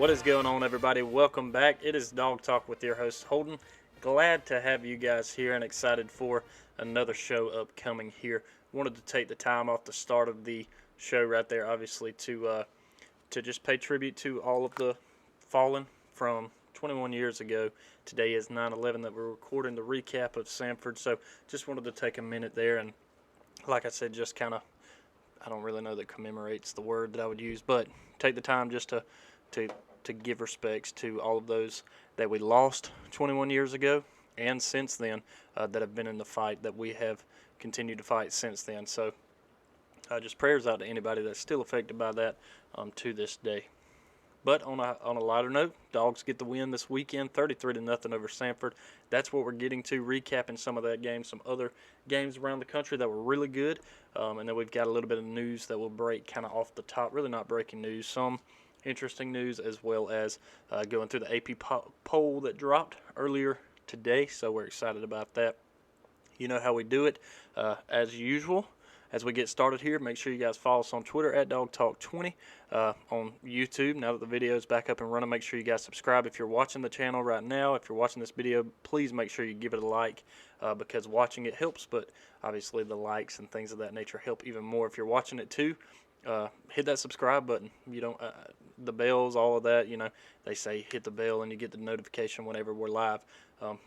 What is going on, everybody? Welcome back. It is Dog Talk with your host, Holden. Glad to have you guys here and excited for another show upcoming here. Wanted to take the time off the start of the show right there, obviously, to just pay tribute to all of the fallen from 21 years ago. Today is 9/11 that we're recording the recap of Samford, so just wanted to take a minute there and, like I said, just kind of, I don't really know that commemorates the word that I would use, but take the time just to give respects to all of those that we lost 21 years ago and since then that have been in the fight that we have continued to fight since then. So just prayers out to anybody that's still affected by that to this day. But on a lighter note, Dawgs get the win this weekend, 33-0 over Samford. That's what we're getting to, recapping some of that game, some other games around the country that were really good. And then we've got a little bit of news that will break kind of off the top, really not breaking news, some interesting news, as well as going through the AP poll that dropped earlier today. So we're excited about that. You know how we do it. As usual, as we get started here, make sure you guys follow us on Twitter at DogTalk20, on YouTube. Now that the video is back up and running, make sure you guys subscribe. If you're watching the channel right now, if you're watching this video, please make sure you give it a like, because watching it helps, but obviously the likes and things of that nature help even more. If you're watching it too, hit that subscribe button. You don't the bells, all of that. You know, they say hit the bell and you get the notification whenever we're live.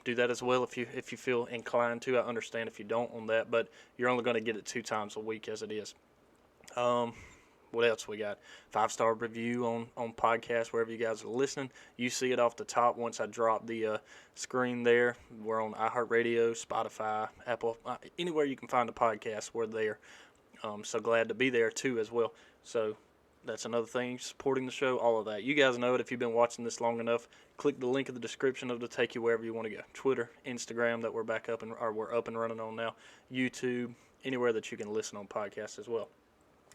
Do that as well if you feel inclined to. I understand if you don't on that, but you're only going to get it 2 times a week as it is. What else we got? 5-star review on podcast wherever you guys are listening. You see it off the top once I drop the screen there. We're on iHeartRadio, Spotify, Apple, anywhere you can find a podcast, we're there. So glad to be there too as well. So that's another thing, supporting the show, all of that. You guys know it if you've been watching this long enough. Click the link in the description. It'll take you wherever you want to go. Twitter, Instagram that we're up and running on now. YouTube, anywhere that you can listen on podcasts as well.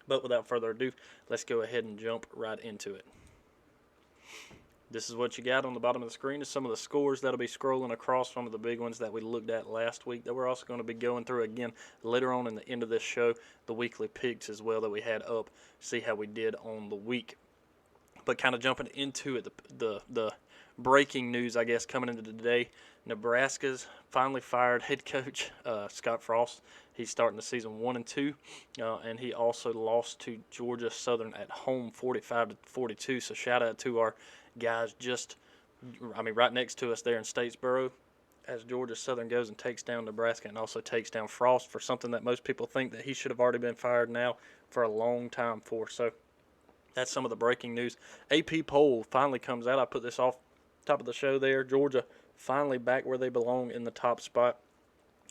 But without further ado, let's go ahead and jump right into it. This is what you got on the bottom of the screen is some of the scores that'll be scrolling across, some of the big ones that we looked at last week that we're also going to be going through again later on in the end of this show, the weekly picks as well that we had up, see how we did on the week. But kind of jumping into it, the breaking news, I guess, coming into today, Nebraska's finally fired head coach Scott Frost. He's starting the season 1-2, and he also lost to Georgia Southern at home 45-42. So shout out to our guys right next to us there in Statesboro, as Georgia Southern goes and takes down Nebraska and also takes down Frost for something that most people think that he should have already been fired now for a long time for. So that's some of the breaking news. AP poll finally comes out. I put this off top of the show there. Georgia finally back where they belong in the top spot.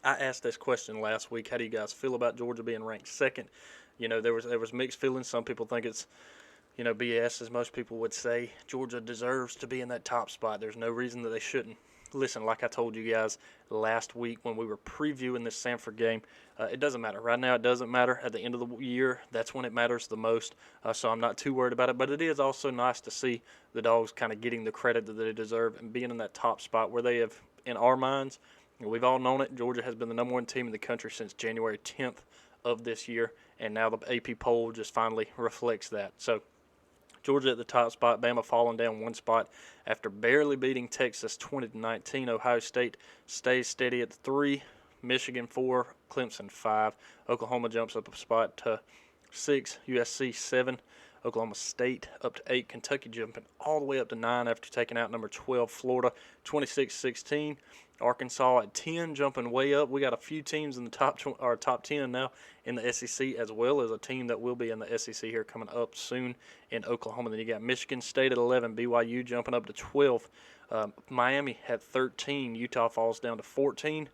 I asked this question last week. How do you guys feel about Georgia being ranked second? You know, there was mixed feelings. Some people think it's, BS, as most people would say. Georgia deserves to be in that top spot. There's no reason that they shouldn't. Listen, like I told you guys last week when we were previewing this Samford game, it doesn't matter. Right now it doesn't matter. At the end of the year, that's when it matters the most. So I'm not too worried about it. But it is also nice to see the Dogs kind of getting the credit that they deserve and being in that top spot where they have, in our minds, we've all known it. Georgia has been the number 1 team in the country since January 10th of this year. And now the AP poll just finally reflects that. So Georgia at the top spot, Bama falling down 1 spot after barely beating Texas 20-19. Ohio State stays steady at 3, Michigan 4, Clemson 5. Oklahoma jumps up a spot to 6, USC 7, Oklahoma State up to 8, Kentucky jumping all the way up to 9 after taking out number 12, Florida 26-16. Arkansas at 10, jumping way up. We got a few teams in the top 10 now in the SEC, as well as a team that will be in the SEC here coming up soon in Oklahoma. Then you got Michigan State at 11, BYU jumping up to 12. Miami had 13. Utah falls down to 14.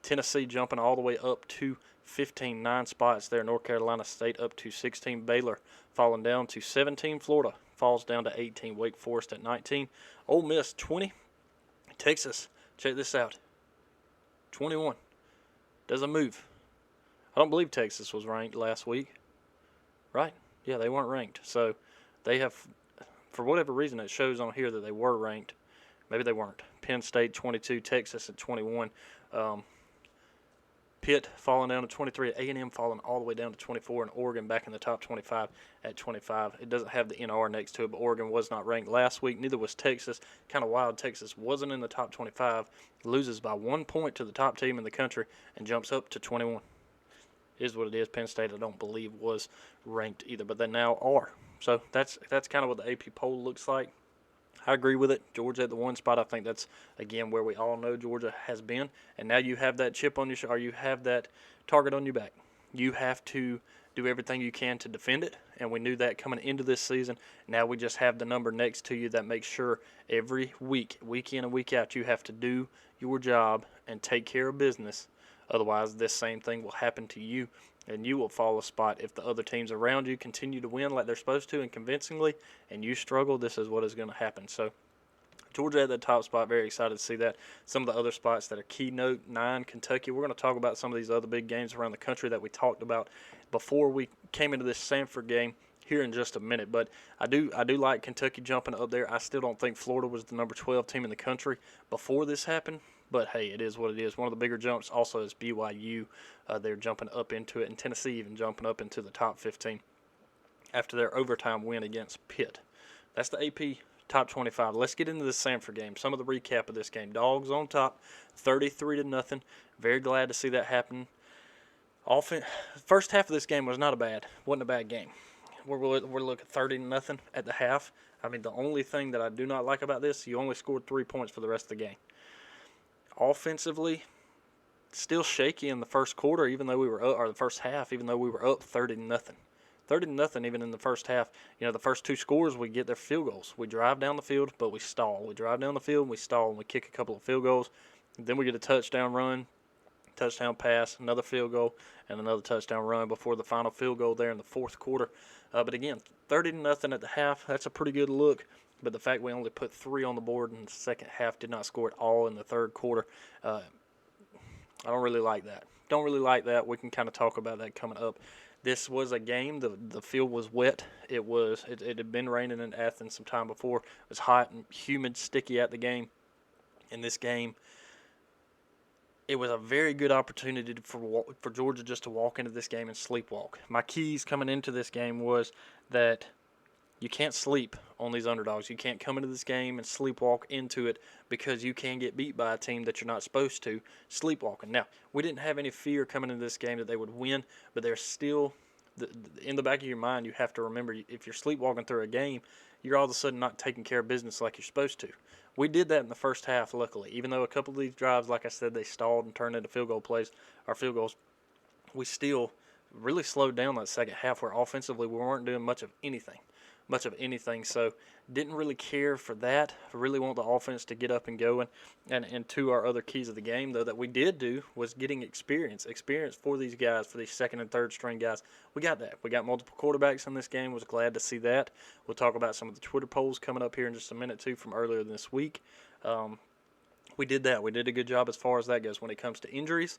Tennessee jumping all the way up to 15, 9 spots there. North Carolina State up to 16. Baylor falling down to 17. Florida falls down to 18. Wake Forest at 19. Ole Miss 20. Texas, check this out, 21. Doesn't move. I don't believe Texas was ranked last week. Right? Yeah, they weren't ranked. So they have, for whatever reason, it shows on here that they were ranked. Maybe they weren't. Penn State 22, Texas at 21. Pitt falling down to 23, A&M falling all the way down to 24, and Oregon back in the top 25 at 25. It doesn't have the NR next to it, but Oregon was not ranked last week. Neither was Texas. Kind of wild. Texas wasn't in the top 25, loses by 1 point to the top team in the country, and jumps up to 21. Is what it is. Penn State, I don't believe, was ranked either, but they now are. So that's kind of what the AP poll looks like. I agree with it. Georgia at the 1 spot. I think that's, again, where we all know Georgia has been. And now you have that chip on your shoulder, or you have that target on your back. You have to do everything you can to defend it, and we knew that coming into this season. Now we just have the number next to you that makes sure every week, week in and week out, you have to do your job and take care of business. Otherwise, this same thing will happen to you, and you will fall a spot if the other teams around you continue to win like they're supposed to and convincingly, and you struggle. This is what is going to happen. So Georgia at the top spot, very excited to see that. Some of the other spots that are keynote, 9, Kentucky. We're going to talk about some of these other big games around the country that we talked about before we came into this Samford game here in just a minute. But I do like Kentucky jumping up there. I still don't think Florida was the number 12 team in the country before this happened. But, hey, it is what it is. One of the bigger jumps also is BYU. They're jumping up into it, and Tennessee even jumping up into the top 15 after their overtime win against Pitt. That's the AP top 25. Let's get into the Samford game. Some of the recap of this game. Dawgs on top, 33-0. Very glad to see that happen. First half of this game wasn't a bad game. We're looking 30-0 at the half. I mean, the only thing that I do not like about this, you only scored 3 points for the rest of the game. Offensively, still shaky in the first quarter, even though we were up, or the first half, even though we were up 30-0. 30-0 even in the first half. You know, the first 2 scores, we get their field goals. We drive down the field, but we stall. We drive down the field, and we stall, and we kick a couple of field goals. Then we get a touchdown run, touchdown pass, another field goal, and another touchdown run before the final field goal there in the fourth quarter. But again, 30-0 at the half, that's a pretty good look. But the fact we only put 3 on the board in the second half, did not score at all in the third quarter, I don't really like that. We can kind of talk about that coming up. This was a game. The field was wet. It had been raining in Athens some time before. It was hot and humid, sticky at the game. In this game, it was a very good opportunity for Georgia just to walk into this game and sleepwalk. My keys coming into this game was that you can't sleep on these underdogs. You can't come into this game and sleepwalk into it because you can get beat by a team that you're not supposed to sleepwalking. Now, we didn't have any fear coming into this game that they would win, but there's still, in the back of your mind, you have to remember if you're sleepwalking through a game, you're all of a sudden not taking care of business like you're supposed to. We did that in the first half, luckily. Even though a couple of these drives, like I said, they stalled and turned into field goals, we still really slowed down that second half where offensively we weren't doing much of anything. So didn't really care for that. I really want the offense to get up and going. And to our other keys of the game, though, that we did do was getting experience for these guys, for these second and third string guys. We got that. We got multiple quarterbacks in this game. Was glad to see that. We'll talk about some of the Twitter polls coming up here in just a minute, too, from earlier this week. We did that. We did a good job as far as that goes. When it comes to injuries,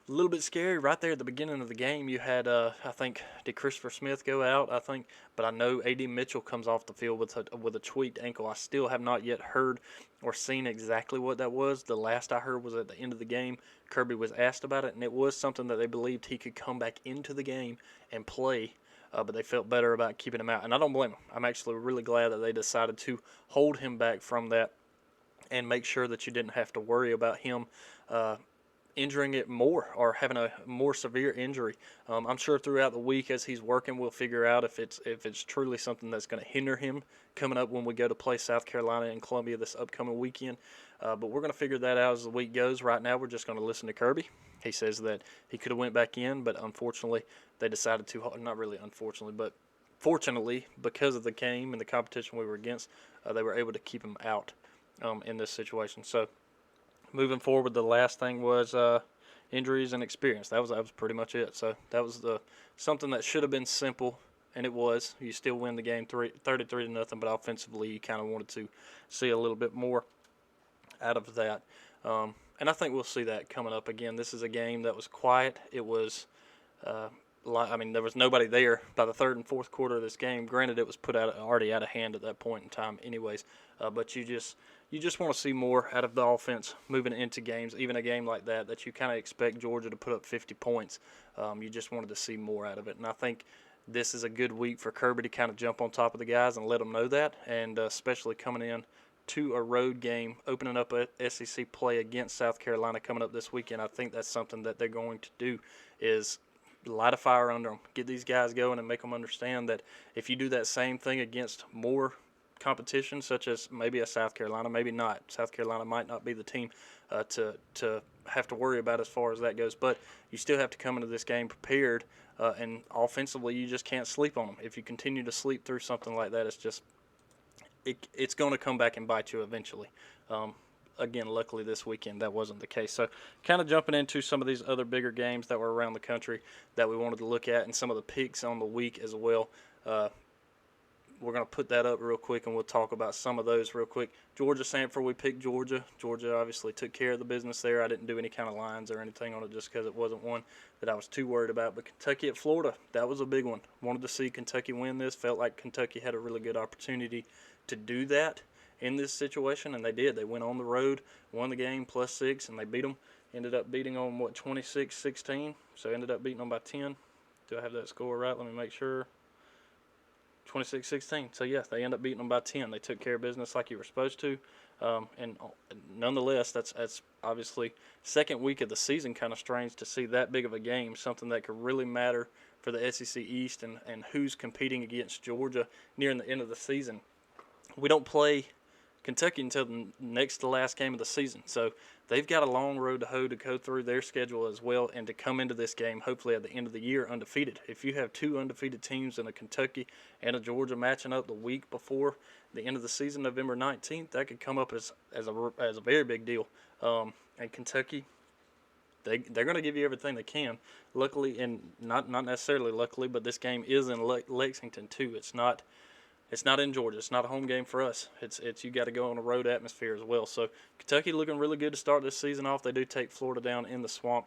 a little bit scary right there at the beginning of the game. You had, I think, did Christopher Smith go out? I think, but I know A.D. Mitchell comes off the field with a tweaked ankle. I still have not yet heard or seen exactly what that was. The last I heard was at the end of the game. Kirby was asked about it, and it was something that they believed he could come back into the game and play. But they felt better about keeping him out, and I don't blame them. I'm actually really glad that they decided to hold him back from that and make sure that you didn't have to worry about him injuring it more or having a more severe injury. I'm sure throughout the week as he's working, we'll figure out if it's truly something that's going to hinder him coming up when we go to play South Carolina and Columbia this upcoming weekend. But we're going to figure that out as the week goes. Right now, we're just going to listen to Kirby. He says that he could have went back in, but unfortunately, they decided to. Not really unfortunately, but fortunately, because of the game and the competition we were against, they were able to keep him out in this situation. So, moving forward, the last thing was injuries and experience. That was pretty much it. So that was something that should have been simple, and it was. You still win the game 33-0, but offensively you kind of wanted to see a little bit more out of that. And I think we'll see that coming up again. This is a game that was quiet. It was, there was nobody there by the third and fourth quarter of this game. Granted, it was already out of hand at that point in time anyways. But you just you just want to see more out of the offense moving into games, even a game like that you kind of expect Georgia to put up 50 points. You just wanted to see more out of it. And I think this is a good week for Kirby to kind of jump on top of the guys and let them know that, and especially coming in to a road game, opening up a SEC play against South Carolina coming up this weekend. I think that's something that they're going to do is light a fire under them, get these guys going, and make them understand that if you do that same thing against more competition, such as maybe a South Carolina, maybe not. South Carolina might not be the team to have to worry about as far as that goes, but you still have to come into this game prepared, and offensively you just can't sleep on them. If you continue to sleep through something like that, it's going to come back and bite you eventually. Again, luckily this weekend that wasn't the case. So kind of jumping into some of these other bigger games that were around the country that we wanted to look at, and some of the picks on the week as well. We're going to put that up real quick, and we'll talk about some of those real quick. Georgia, Samford, we picked Georgia. Georgia obviously took care of the business there. I didn't do any kind of lines or anything on it just because it wasn't one that I was too worried about. But Kentucky at Florida, that was a big one. Wanted to see Kentucky win this. Felt like Kentucky had a really good opportunity to do that in this situation, and they did. They went on the road, won the game +6, and they beat them. Ended up beating them, 26-16? So ended up beating them by 10. Do I have that score right? Let me make sure. 26-16. So, yeah, they end up beating them by 10. They took care of business like you were supposed to. And nonetheless, that's obviously second week of the season, kind of strange to see that big of a game, something that could really matter for the SEC East and who's competing against Georgia nearing the end of the season. We don't play Kentucky until the next to last game of the season. So they've got a long road to hoe to go through their schedule as well, and to come into this game hopefully at the end of the year undefeated. If you have two undefeated teams in a Kentucky and a Georgia matching up the week before the end of the season, November 19th, that could come up as a very big deal. And Kentucky, they're going to give you everything they can. Luckily, and not necessarily luckily, but this game is in Lexington too. It's not in Georgia. It's not a home game for us. It's you got to go on a road atmosphere as well. So Kentucky looking really good to start this season off. They do take Florida down in the swamp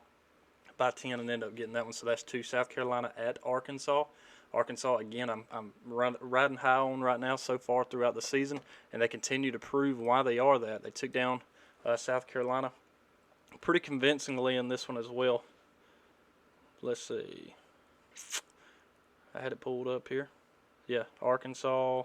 by 10 and end up getting that one. So that's 2. South Carolina at Arkansas. Arkansas, again, I'm riding high on right now so far throughout the season, and they continue to prove why they are that. They took down South Carolina pretty convincingly in this one as well. Let's see. I had it pulled up here. Yeah, Arkansas,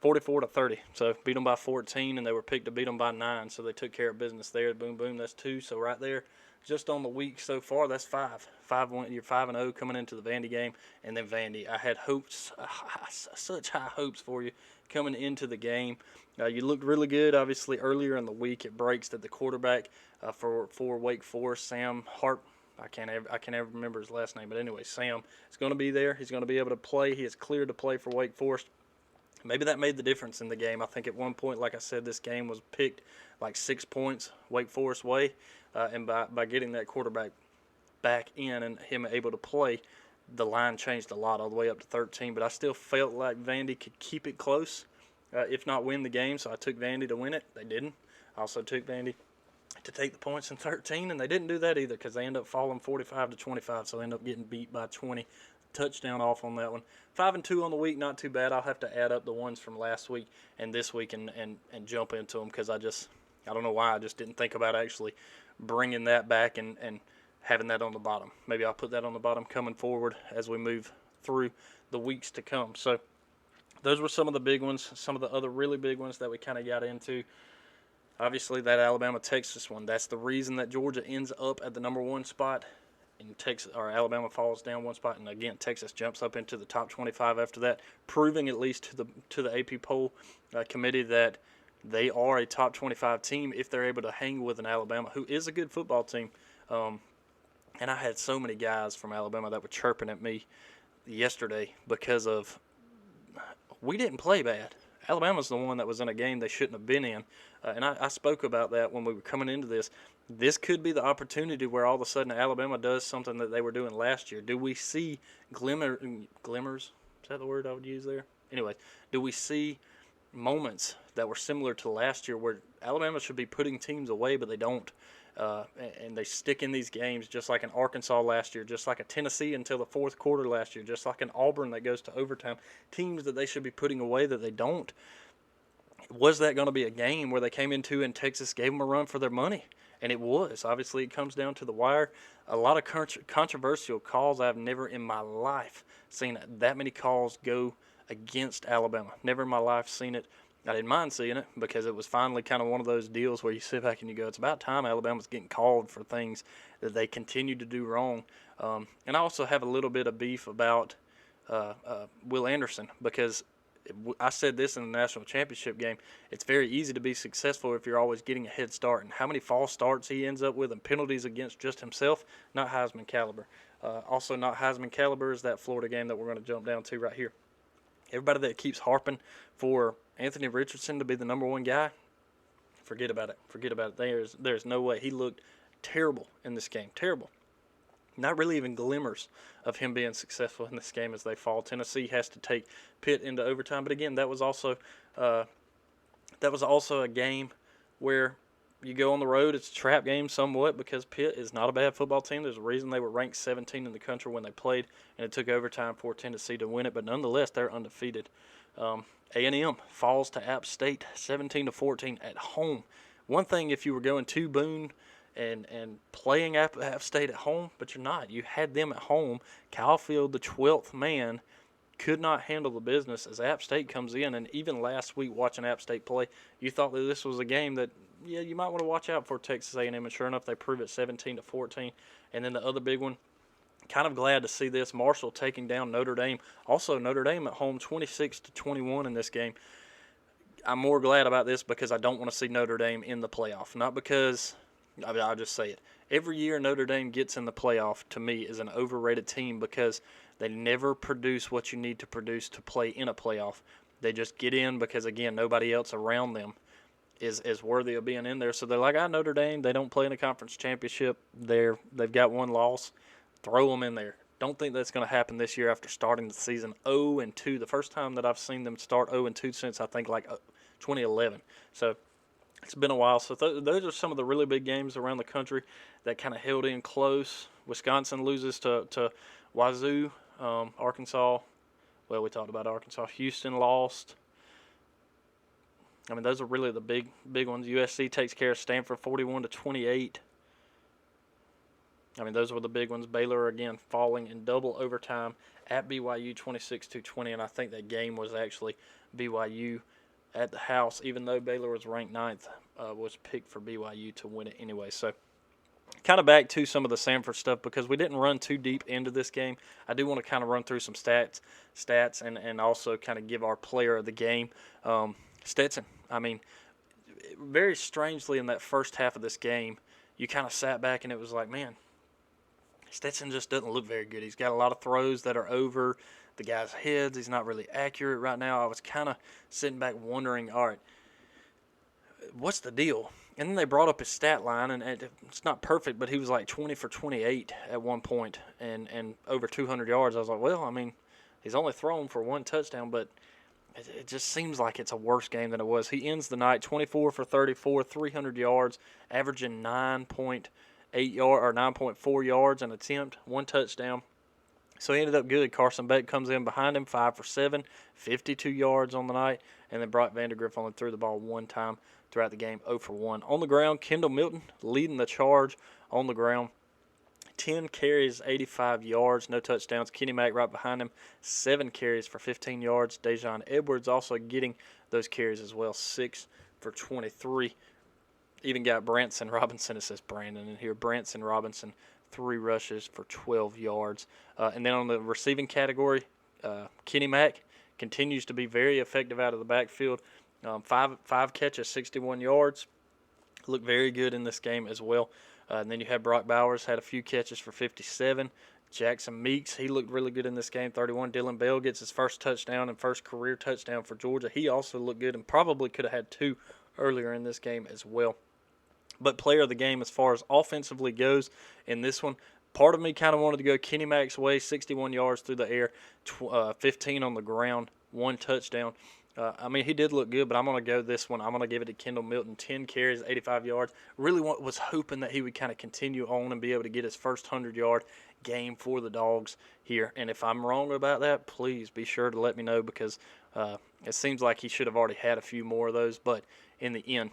44-30. So beat them by 14, and they were picked to beat them by 9. So they took care of business there. Boom, boom. That's 2. So right there, just on the week so far, that's 5. 5-1. You're 5-0 coming into the Vandy game, and then Vandy. I had hopes, such high hopes for you coming into the game. You looked really good. Obviously, earlier in the week, it breaks that the quarterback for Wake Forest, Sam Hart. I can't ever remember his last name, but anyway, Sam is going to be there. He's going to be able to play. He is cleared to play for Wake Forest. Maybe that made the difference in the game. I think at one point, like I said, this game was picked like 6 points Wake Forest way, and by getting that quarterback back in and him able to play, the line changed a lot all the way up to 13. But I still felt like Vandy could keep it close, if not win the game. So I took Vandy to win it. They didn't. I also took Vandy to take the points in 13, and they didn't do that either because they end up falling 45-25, so they end up getting beat by 20. Touchdown off on that one. 5-2 on the week, not too bad. I'll have to add up the ones from last week and this week and jump into them because I don't know why I just didn't think about actually bringing that back and having that on the bottom. Maybe I'll put that on the bottom coming forward as we move through the weeks to come. So those were some of the big ones, some of the other really big ones that we kind of got into. Obviously, that Alabama-Texas one, that's the reason that Georgia ends up at the number 1 spot, and Texas or Alabama falls down 1 spot, and again, Texas jumps up into the top 25 after that, proving at least to the AP poll committee that they are a top 25 team if they're able to hang with an Alabama, who is a good football team. And I had so many guys from Alabama that were chirping at me yesterday because of we didn't play bad. Alabama's the one that was in a game they shouldn't have been in. And I spoke about that when we were coming into this. This could be the opportunity where all of a sudden Alabama does something that they were doing last year. Do we see glimmers? Is that the word I would use there? Anyway, do we see moments that were similar to last year where Alabama should be putting teams away, but they don't? And they stick in these games just like an Arkansas last year, just like a Tennessee until the fourth quarter last year, just like an Auburn that goes to overtime. Teams that they should be putting away that they don't. was that going to be a game where they came into and Texas gave them a run for their money? And it was. Obviously, it comes down to the wire. A lot of controversial calls. I've never in my life seen that many calls go against Alabama. Never in my life seen it. I didn't mind seeing it because it was finally kind of one of those deals where you sit back and you go, it's about time Alabama's getting called for things that they continue to do wrong. And I also have a little bit of beef about Will Anderson because I said this in the national championship game. It's very easy to be successful if you're always getting a head start. And how many false starts he ends up with and penalties against just himself, not Heisman caliber. Also not Heisman caliber is that Florida game that we're going to jump down to right here. Everybody that keeps harping for Anthony Richardson to be the number one guy, forget about it. Forget about it. There's no way. He looked terrible in this game. Terrible. Not really even glimmers of him being successful in this game as they fall. Tennessee has to take Pitt into overtime. But again, that was also a game where you go on the road. It's a trap game somewhat because Pitt is not a bad football team. There's a reason they were ranked 17 in the country when they played, and it took overtime for Tennessee to win it. But nonetheless, they're undefeated. A&M falls to App State 17-14 at home. One thing if you were going to Boone and playing App State at home, but you're not. You had them at home. Kyle Field, the 12th man, could not handle the business as App State comes in. And even last week watching App State play, you thought that this was a game that, yeah, you might want to watch out for Texas A&M. And sure enough, they prove it 17-14. And then the other big one, kind of glad to see this, Marshall taking down Notre Dame. Also, Notre Dame at home 26-21 in this game. I'm more glad about this because I don't want to see Notre Dame in the playoff. Not because, I'll just say it. Every year Notre Dame gets in the playoff, to me, is an overrated team because they never produce what you need to produce to play in a playoff. They just get in because, again, nobody else around them is worthy of being in there. So they're like, Notre Dame, they don't play in a conference championship. They've got one loss. Throw them in there. Don't think that's going to happen this year after starting the season 0-2. The first time that I've seen them start 0-2 since, I think, 2011. So it's been a while. So those are some of the really big games around the country that kind of held in close. Wisconsin loses to Wazoo. Arkansas, well, we talked about Arkansas. Houston lost. I mean, those are really the big ones. USC takes care of Stanford 41-28. I mean, those were the big ones. Baylor, again, falling in double overtime at BYU 26-20, and I think that game was actually BYU at the house, even though Baylor was ranked 9th, was picked for BYU to win it anyway. So kind of back to some of the Samford stuff because we didn't run too deep into this game. I do want to kind of run through some stats and also kind of give our player of the game. Stetson, I mean, very strangely in that first half of this game, you kind of sat back and it was like, man, Stetson just doesn't look very good. He's got a lot of throws that are over the guy's heads. He's not really accurate right now. I was kind of sitting back wondering, all right, what's the deal? And then they brought up his stat line, and it's not perfect, but he was like 20 for 28 at one point and over 200 yards. I was like, well, I mean, he's only thrown for one touchdown, but it just seems like it's a worse game than it was. He ends the night 24 for 34, 300 yards, averaging 9.4 yards an attempt, one touchdown. So he ended up good. Carson Beck comes in behind him, 5 for 7, 52 yards on the night. And then Brock Vandegrift only threw the ball one time throughout the game, 0 for 1. On the ground, Kendall Milton leading the charge on the ground. 10 carries, 85 yards, no touchdowns. Kenny Mack right behind him, 7 carries for 15 yards. Dejon Edwards also getting those carries as well, 6 for 23. Even got Branson Robinson, it says Brandon in here, Branson Robinson, 3 rushes for 12 yards. And then on the receiving category, Kenny Mack continues to be very effective out of the backfield. 5 catches, 61 yards. Looked very good in this game as well. And then you had Brock Bowers, had a few catches for 57. Jackson Meeks, he looked really good in this game, 31. Dylan Bell gets his first touchdown and first career touchdown for Georgia. He also looked good and probably could have had 2 earlier in this game as well. But player of the game as far as offensively goes in this one, part of me kind of wanted to go Kenny Mack's way, 61 yards through the air, 15 on the ground, 1 touchdown. I mean, he did look good, but I'm going to go this one. I'm going to give it to Kendall Milton. 10 carries, 85 yards. Really was hoping that he would kind of continue on and be able to get his first 100-yard game for the Dawgs here. And if I'm wrong about that, please be sure to let me know, because it seems like he should have already had a few more of those. But in the end,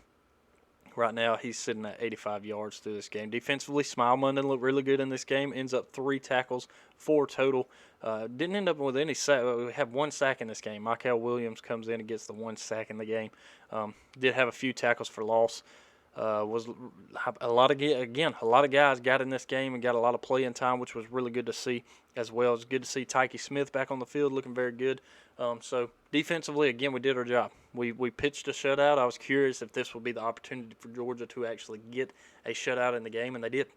right now, he's sitting at 85 yards through this game. Defensively, Smile Munden looked really good in this game. Ends up 3 tackles, 4 total. Didn't end up with any sack. We have 1 sack in this game. Michael Williams comes in and gets the 1 sack in the game. Did have a few tackles for loss. Was a lot of guys got in this game and got a lot of playing time, which was really good to see as well. It's good to see Tyke Smith back on the field, looking very good. So defensively, again, we did our job. We pitched a shutout. I was curious if this would be the opportunity for Georgia to actually get a shutout in the game, and they did.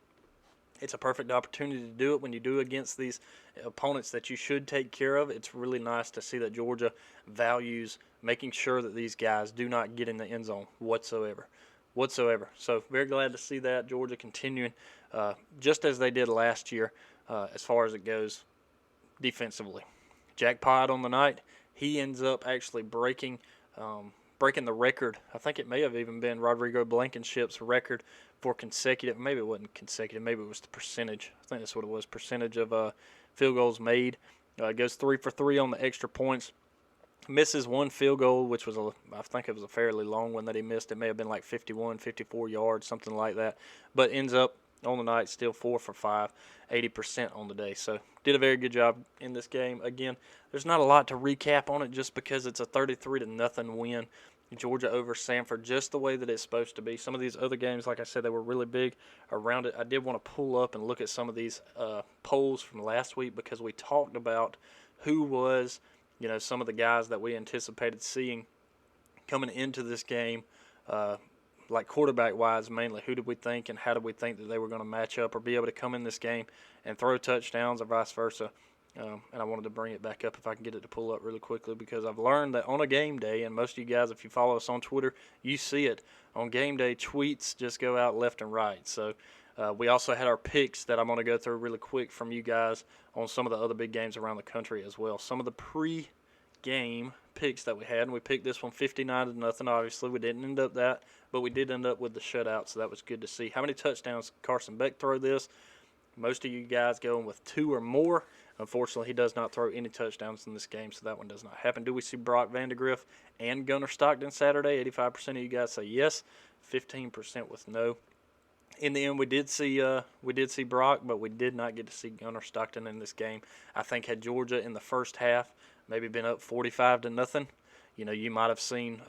It's a perfect opportunity to do it when you do against these opponents that you should take care of. It's really nice to see that Georgia values making sure that these guys do not get in the end zone whatsoever. So very glad to see that. Georgia continuing just as they did last year as far as it goes defensively. Jack Pod on the night, he ends up actually breaking the record. I think it may have even been Rodrigo Blankenship's record for consecutive. Maybe it wasn't consecutive. Maybe it was the percentage. I think that's what it was, percentage of field goals made. Goes 3 for 3 on the extra points. Misses 1 field goal, which was, I think it was a fairly long one that he missed. It may have been like 51, 54 yards, something like that. But ends up on the night still 4 for 5, 80% on the day. So did a very good job in this game. Again, there's not a lot to recap on it just because it's a 33-0 win. Georgia over Samford, just the way that it's supposed to be. Some of these other games, like I said, they were really big around it. I did want to pull up and look at some of these polls from last week, because we talked about who was, some of the guys that we anticipated seeing coming into this game, like quarterback-wise mainly. Who did we think and how did we think that they were going to match up or be able to come in this game and throw touchdowns or vice versa? And I wanted to bring it back up if I can get it to pull up really quickly, because I've learned that on a game day, and most of you guys, if you follow us on Twitter, you see it. On game day, tweets just go out left and right. So we also had our picks that I'm going to go through really quick from you guys on some of the other big games around the country as well. Some of the pre-game picks that we had, and we picked this one 59-0. Obviously, we didn't end up that, but we did end up with the shutout, so that was good to see. How many touchdowns Carson Beck throw this? Most of you guys going with 2 or more. Unfortunately, he does not throw any touchdowns in this game, so that one does not happen. Do we see Brock Vandegrift and Gunnar Stockton Saturday? 85% of you guys say yes, 15% with no. In the end, we did see Brock, but we did not get to see Gunnar Stockton in this game. I think had Georgia in the first half maybe been up 45-0, you might have seen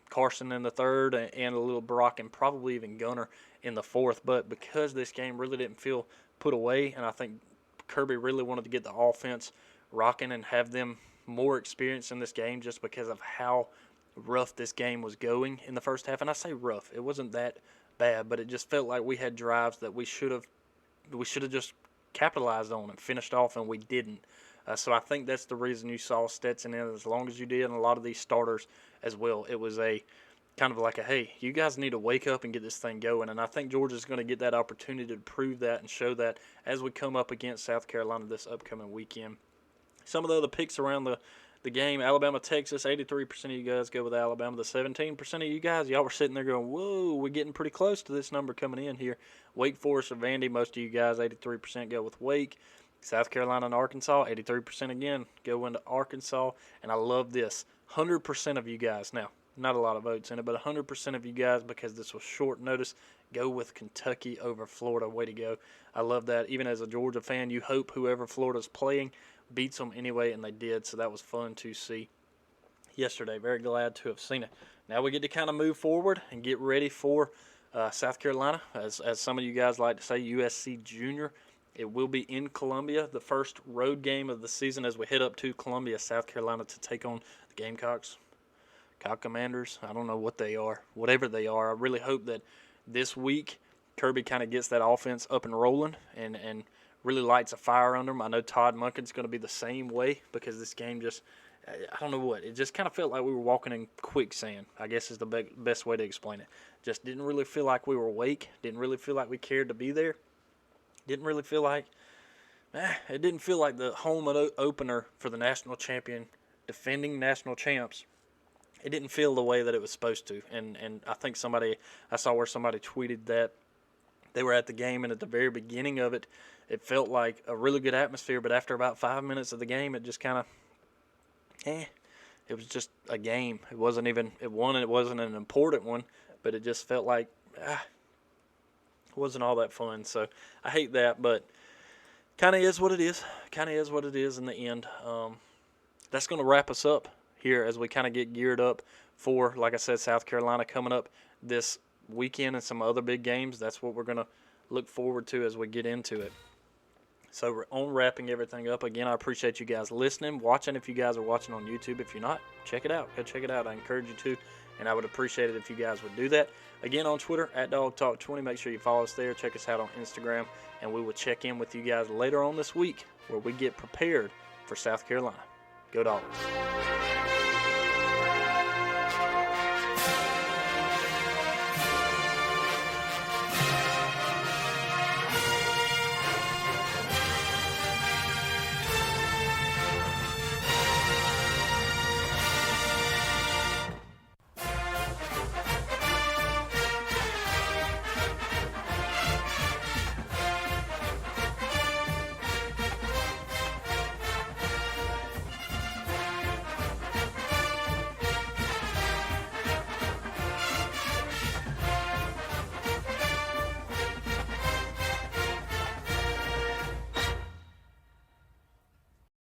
Carson in the third and a little Brock and probably even Gunnar in the fourth. But because this game really didn't feel put away, and I think Kirby really wanted to get the offense rocking and have them more experience in this game just because of how rough this game was going in the first half. And I say rough. It wasn't that bad, but it just felt like we had drives that we should have just capitalized on and finished off, and we didn't. So I think that's the reason you saw Stetson in as long as you did, and a lot of these starters as well. It was a kind of like hey, you guys need to wake up and get this thing going. And I think Georgia's going to get that opportunity to prove that and show that as we come up against South Carolina this upcoming weekend. Some of the other picks around the game, Alabama, Texas, 83% of you guys go with Alabama. The 17% of you guys, y'all were sitting there going, whoa, we're getting pretty close to this number coming in here. Wake Forest or Vandy, most of you guys, 83% go with Wake. South Carolina and Arkansas, 83% again, go into Arkansas. And I love this, 100% of you guys. Now, not a lot of votes in it, but 100% of you guys, because this was short notice, go with Kentucky over Florida. Way to go. I love that. Even as a Georgia fan, you hope whoever Florida's playing beats them anyway, and they did, so that was fun to see yesterday. Very glad to have seen it. Now we get to kind of move forward and get ready for South Carolina. As some of you guys like to say, USC Junior. It will be in Columbia, the first road game of the season as we head up to Columbia, South Carolina, to take on the Gamecocks. Cow Commanders, I don't know what they are. Whatever they are, I really hope that this week Kirby kind of gets that offense up and rolling and really lights a fire under them. I know Todd Monken's going to be the same way, because this game just, I don't know what, it just kind of felt like we were walking in quicksand, I guess is the best way to explain it. Just didn't really feel like we were awake, didn't really feel like we cared to be there. Didn't really feel like, it didn't feel like the home opener for the national champion, defending national champs, it didn't feel the way that it was supposed to. And I think I saw where somebody tweeted that they were at the game, and at the very beginning of it, it felt like a really good atmosphere, but after about 5 minutes of the game, it just kind of, it was just a game. It wasn't even, it wasn't an important one, but it just felt like, it wasn't all that fun. So I hate that, but kind of is what it is. Kind of is what it is in the end. That's going to wrap us up here as we kind of get geared up for, like I said, South Carolina coming up this weekend and some other big games. That's what we're going to look forward to as we get into it. So we're on wrapping everything up. Again, I appreciate you guys listening, watching. If you guys are watching on YouTube, if you're not, check it out. Go check it out. I encourage you to, and I would appreciate it if you guys would do that. Again, on Twitter, @DawgTalk20. Make sure you follow us there. Check us out on Instagram, and we will check in with you guys later on this week where we get prepared for South Carolina. Go Dogs.